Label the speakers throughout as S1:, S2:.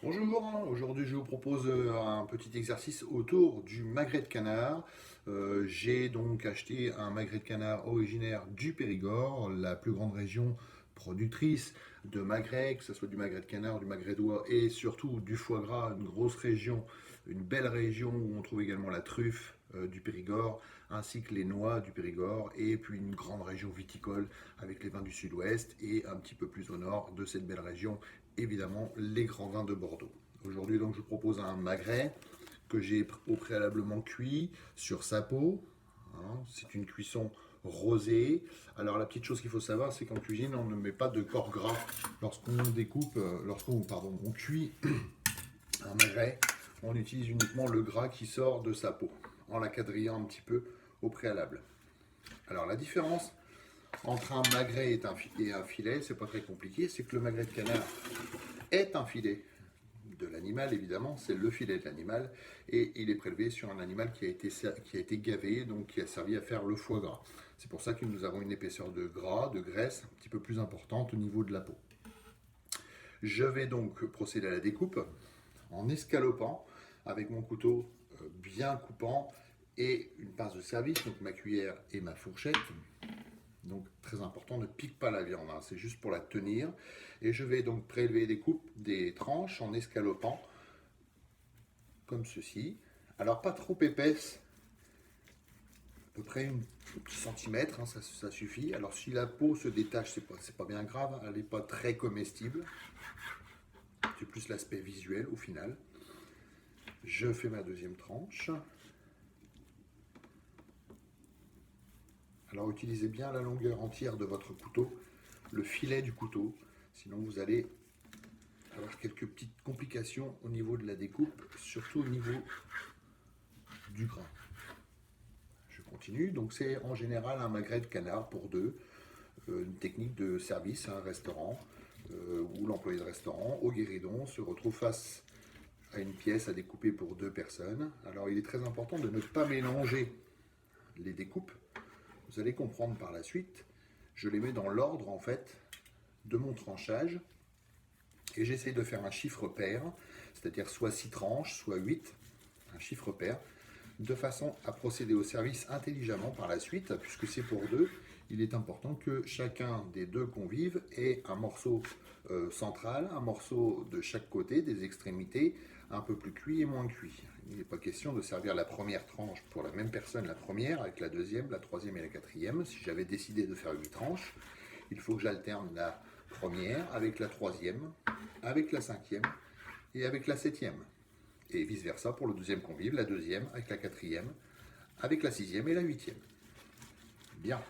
S1: Bonjour, aujourd'hui je vous propose un petit exercice autour du magret de canard. J'ai donc acheté un magret de canard originaire du Périgord, la plus grande région productrice de magret, que ce soit du magret de canard, du magret d'oie et surtout du foie gras, une grosse région, une belle région où on trouve également la truffe du Périgord, ainsi que les noix du Périgord, et puis une grande région viticole avec les vins du sud-ouest, et un petit peu plus au nord de cette belle région, évidemment les grands vins de Bordeaux. Aujourd'hui donc je vous propose un magret que j'ai au préalablement cuit sur sa peau. C'est une cuisson rosée. Alors la petite chose qu'il faut savoir, c'est qu'en cuisine on ne met pas de corps gras lorsqu'on découpe, on cuit un magret. On utilise uniquement le gras qui sort de sa peau en la quadrillant un petit peu au préalable. Alors la différence entre un magret et un filet, c'est pas très compliqué, c'est que le magret de canard est un filet de l'animal, évidemment, c'est le filet de l'animal, et il est prélevé sur un animal qui a été gavé, donc qui a servi à faire le foie gras. C'est pour ça que nous avons une épaisseur de gras, de graisse, un petit peu plus importante au niveau de la peau. Je vais donc procéder à la découpe en escalopant avec mon couteau bien coupant et une pince de service, donc ma cuillère et ma fourchette. Donc très important, ne pique pas la viande, c'est juste pour la tenir. Et je vais donc prélever des tranches en escalopant, comme ceci. Alors pas trop épaisse, à peu près un petit centimètre, ça suffit. Alors si la peau se détache, c'est pas bien grave, elle n'est pas très comestible. C'est plus l'aspect visuel au final. Je fais ma deuxième tranche. Alors utilisez bien la longueur entière de votre couteau, le filet du couteau, sinon vous allez avoir quelques petites complications au niveau de la découpe, surtout au niveau du grain. Je continue, donc c'est en général un magret de canard pour deux, une technique de service à un restaurant, où l'employé de restaurant, au guéridon, se retrouve face à une pièce à découper pour deux personnes. Alors il est très important de ne pas mélanger les découpes. Vous allez comprendre par la suite. Je les mets dans l'ordre en fait de mon tranchage et j'essaie de faire un chiffre pair, c'est-à-dire soit 6 tranches, soit 8, un chiffre pair, de façon à procéder au service intelligemment par la suite, puisque c'est pour deux. Il est important que chacun des deux convives ait un morceau central, un morceau de chaque côté, des extrémités, un peu plus cuit et moins cuit. Il n'est pas question de servir la première tranche pour la même personne, la première, avec la deuxième, la troisième et la quatrième. Si j'avais décidé de faire 8 tranches, il faut que j'alterne la première avec la troisième, avec la cinquième et avec la septième. Et vice versa pour le deuxième convive, la deuxième avec la quatrième, avec la sixième et la huitième. Bien.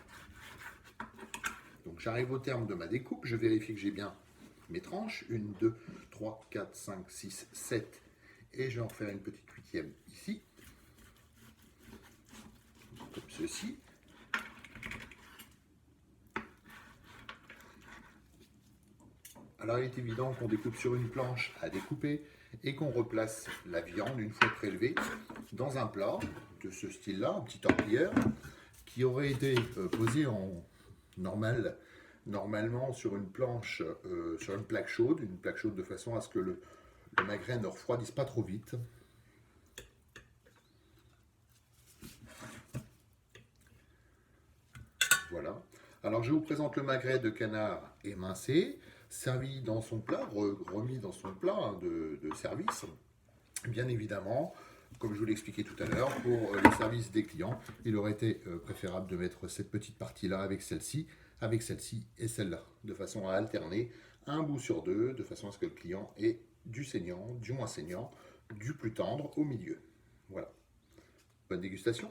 S1: Donc j'arrive au terme de ma découpe, je vérifie que j'ai bien mes tranches, 1, 2, 3, 4, 5, 6, 7, et je vais en faire une petite huitième ici, comme ceci. Alors il est évident qu'on découpe sur une planche à découper et qu'on replace la viande une fois prélevée dans un plat de ce style-là, un petit torpilleur, qui aurait été posé normalement sur une planche, sur une plaque chaude de façon à ce que le magret ne refroidisse pas trop vite. Voilà. Alors je vous présente le magret de canard émincé, servi dans son plat, remis dans son plat de service. Bien évidemment, comme je vous l'ai expliqué tout à l'heure, pour les services des clients, il aurait été préférable de mettre cette petite partie-là avec celle-ci et celle-là, de façon à alterner un bout sur deux, de façon à ce que le client ait du saignant, du moins saignant, du plus tendre au milieu. Voilà. Bonne dégustation.